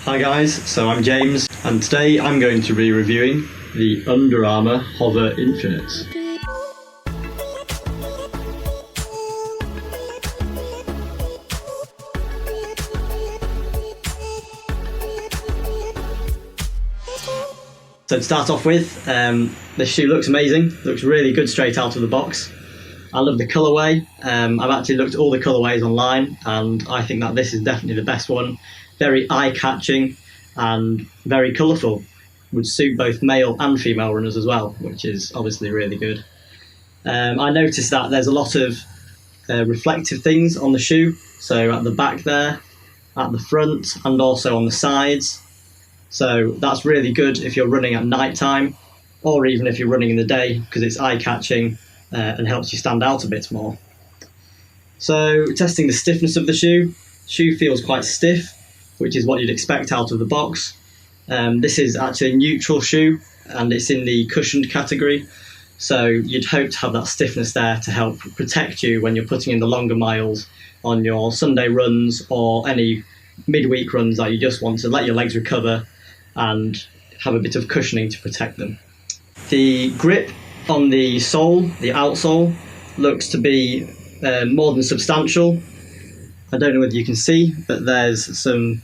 Hi guys, so I'm James, and today I'm going to be reviewing the Under Armour HOVR Infinite. So to start off with, this shoe looks amazing, looks really good straight out of the box. I love the colourway. I've actually looked at all the colourways online, and I think that this is definitely the best one. Very eye-catching and very colourful. Would suit both male and female runners as well, which is obviously really good. I noticed that there's a lot of reflective things on the shoe, so at the back there, at the front, and also on the sides. So that's really good if you're running at night time, or even if you're running in the day, because it's eye-catching and helps you stand out a bit more. So testing the stiffness of the shoe. Shoe feels quite stiff, which is what you'd expect out of the box. This is actually a neutral shoe, and it's in the cushioned category. So you'd hope to have that stiffness there to help protect you when you're putting in the longer miles on your Sunday runs or any midweek runs that you just want to let your legs recover and have a bit of cushioning to protect them. The grip on the sole, the outsole, looks to be more than substantial. I don't know whether you can see, but there's some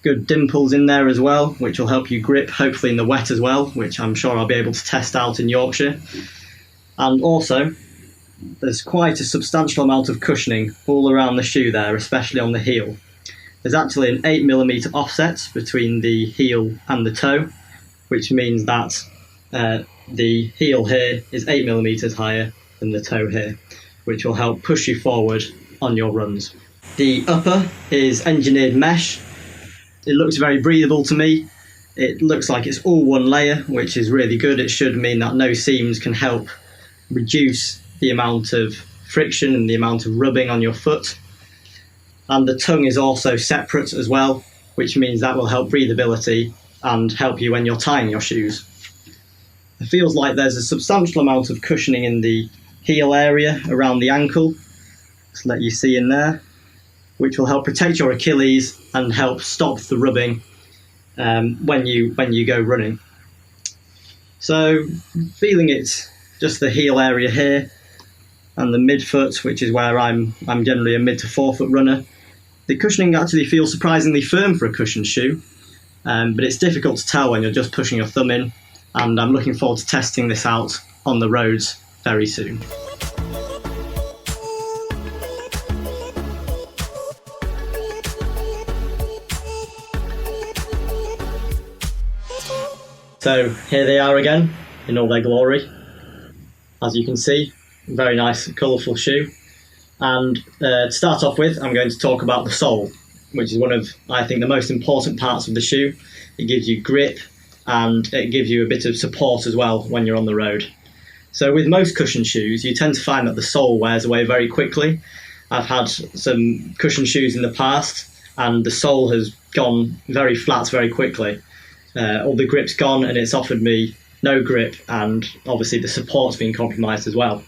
good dimples in there as well, which will help you grip, hopefully in the wet as well, which I'm sure I'll be able to test out in Yorkshire. And also, there's quite a substantial amount of cushioning all around the shoe there, especially on the heel. There's actually an 8mm offset between the heel and the toe, which means that the heel here is 8mm higher than the toe here, which will help push you forward on your runs. The upper is engineered mesh. It looks very breathable to me. It looks like it's all one layer, which is really good. It should mean that no seams can help reduce the amount of friction and the amount of rubbing on your foot. And the tongue is also separate as well, which means that will help breathability and help you when you're tying your shoes. It feels like there's a substantial amount of cushioning in the heel area around the ankle. Just let you see in there, which will help protect your Achilles and help stop the rubbing when you go running. So feeling it, just the heel area here and the midfoot, which is where I'm generally a mid to forefoot runner. The cushioning actually feels surprisingly firm for a cushioned shoe, but it's difficult to tell when you're just pushing your thumb in, and I'm looking forward to testing this out on the roads very soon. So here they are again in all their glory. As you can see, very nice colourful shoe. And to start off with, I'm going to talk about the sole, which is one of, I think, the most important parts of the shoe. It gives you grip and it gives you a bit of support as well when you're on the road. So with most cushion shoes, you tend to find that the sole wears away very quickly. I've had some cushion shoes in the past and the sole has gone very flat very quickly. All the grip's gone and it's offered me no grip, and obviously the support's been compromised as well.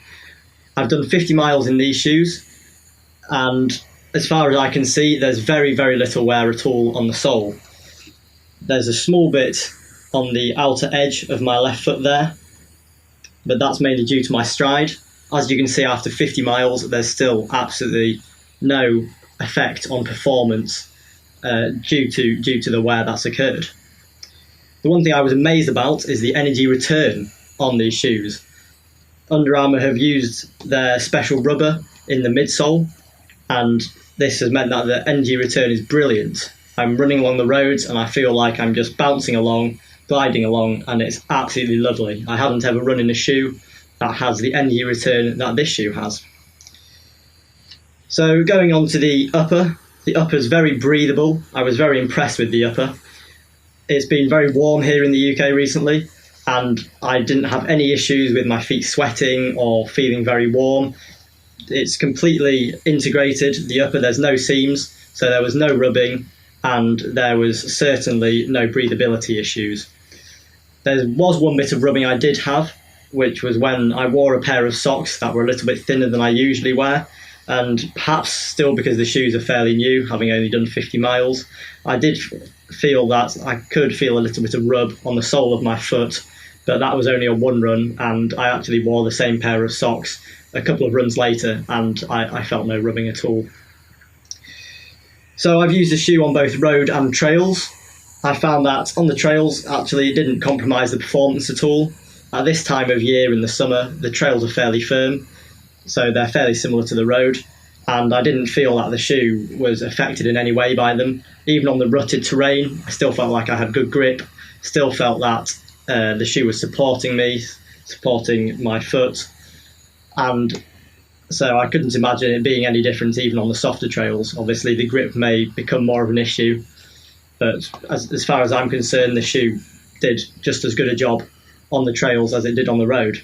I've done 50 miles in these shoes, and as far as I can see, there's very, very little wear at all on the sole. There's a small bit on the outer edge of my left foot there, but that's mainly due to my stride. As you can see, after 50 miles, there's still absolutely no effect on performance due to the wear that's occurred. The one thing I was amazed about is the energy return on these shoes. Under Armour have used their special rubber in the midsole, and this has meant that the energy return is brilliant. I'm running along the roads and I feel like I'm just bouncing along, gliding along, and it's absolutely lovely. I haven't ever run in a shoe that has the energy return that this shoe has. So going on to the upper is very breathable. I was very impressed with the upper. It's been very warm here in the UK recently, and I didn't have any issues with my feet sweating or feeling very warm. It's completely integrated, the upper, there's no seams, so there was no rubbing, and there was certainly no breathability issues. There was one bit of rubbing I did have, which was when I wore a pair of socks that were a little bit thinner than I usually wear, and perhaps still because the shoes are fairly new, having only done 50 miles, I did feel that I could feel a little bit of rub on the sole of my foot, but that was only on one run, and I actually wore the same pair of socks a couple of runs later, and I felt no rubbing at all. So I've used the shoe on both road and trails. I found that on the trails, actually, it didn't compromise the performance at all. At this time of year in the summer, the trails are fairly firm, so they're fairly similar to the road, and I didn't feel that the shoe was affected in any way by them. Even on the rutted terrain, I still felt like I had good grip, still felt that the shoe was supporting me, supporting my foot, and so I couldn't imagine it being any different even on the softer trails. Obviously, the grip may become more of an issue, but as far as I'm concerned, the shoe did just as good a job on the trails as it did on the road.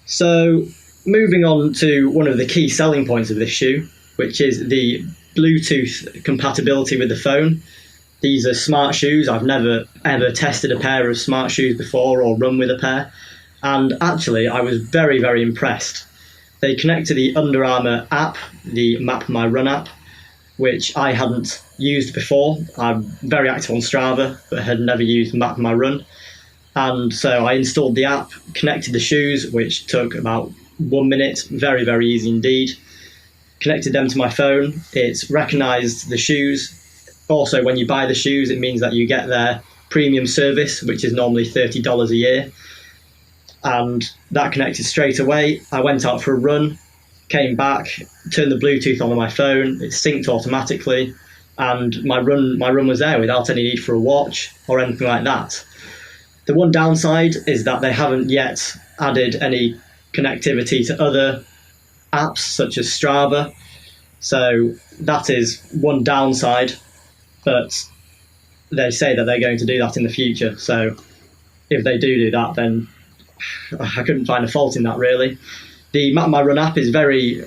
So moving on to one of the key selling points of this shoe, which is the Bluetooth compatibility with the phone. These are smart shoes. I've never ever tested a pair of smart shoes before or run with a pair, and actually I was very, very impressed. They connect to the Under Armour app, the Map My Run app, which I hadn't used before. I'm very active on Strava, but had never used Map My Run. And so I installed the app, connected the shoes, which took about 1 minute, very, very easy indeed. Connected them to my phone. It's recognised the shoes. Also, when you buy the shoes, it means that you get their premium service, which is normally $30 a year. And that connected straight away. I went out for a run, came back, turned the Bluetooth on my phone, it synced automatically, and my run was there without any need for a watch or anything like that. The one downside is that they haven't yet added any connectivity to other apps such as Strava, so that is one downside, but they say that they're going to do that in the future, so if they do that, then I couldn't find a fault in that, really. The Map My Run app is very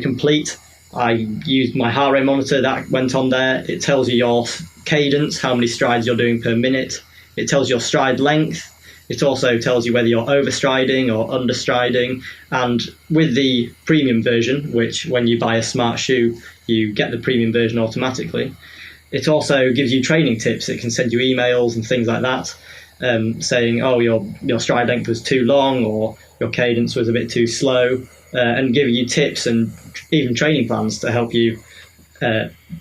complete. I used my heart rate monitor that went on there. It tells you your cadence, how many strides you're doing per minute. It tells your stride length. It also tells you whether you're overstriding or understriding. And with the premium version, which when you buy a smart shoe, you get the premium version automatically, it also gives you training tips. It can send you emails and things like that, saying, oh, your stride length was too long or your cadence was a bit too slow, and giving you tips and even training plans to help you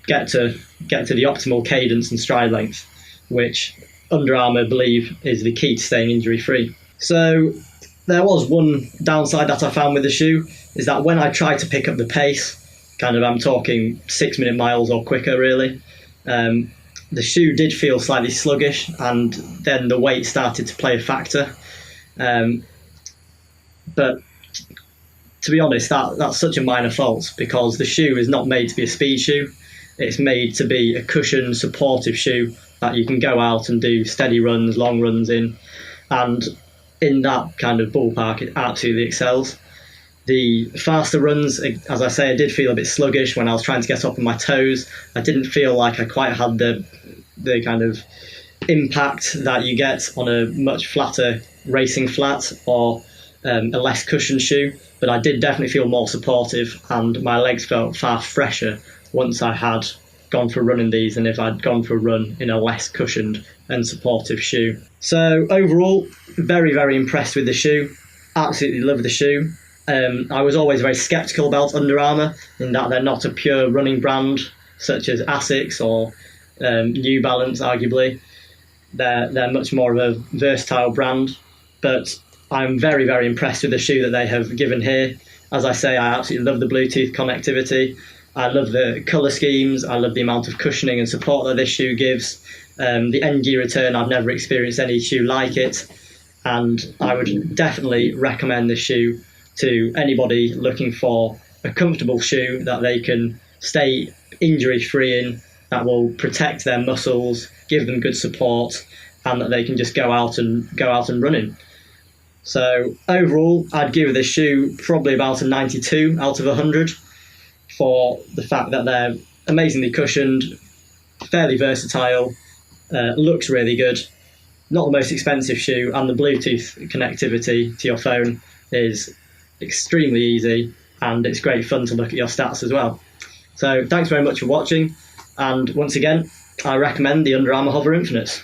get to the optimal cadence and stride length, which Under Armour believe is the key to staying injury free. So there was one downside that I found with the shoe, is that when I tried to pick up the pace, I'm talking 6 minute miles or quicker really, the shoe did feel slightly sluggish, and then the weight started to play a factor. But to be honest, that's such a minor fault, because the shoe is not made to be a speed shoe. It's made to be a cushion, supportive shoe that you can go out and do steady runs, long runs in. And in that kind of ballpark, it absolutely excels. The faster runs, as I say, I did feel a bit sluggish when I was trying to get up on my toes. I didn't feel like I quite had the kind of impact that you get on a much flatter racing flat or a less cushioned shoe, but I did definitely feel more supportive, and my legs felt far fresher once I had gone for a run in these than if I'd gone for a run in a less cushioned and supportive shoe. So overall, very, very impressed with the shoe. Absolutely love the shoe. I was always very sceptical about Under Armour, in that they're not a pure running brand such as Asics or New Balance, arguably. They're much more of a versatile brand, but I'm very, very impressed with the shoe that they have given here. As I say, I absolutely love the Bluetooth connectivity. I love the colour schemes. I love the amount of cushioning and support that this shoe gives. The end gear return, I've never experienced any shoe like it, and I would definitely recommend this shoe to anybody looking for a comfortable shoe that they can stay injury-free in, that will protect their muscles, give them good support, and that they can just go out and run in. So overall, I'd give this shoe probably about a 92 out of 100 for the fact that they're amazingly cushioned, fairly versatile, looks really good, not the most expensive shoe, and the Bluetooth connectivity to your phone is extremely easy, and it's great fun to look at your stats as well. So thanks very much for watching, and once again, I recommend the Under Armour HOVR Infinites.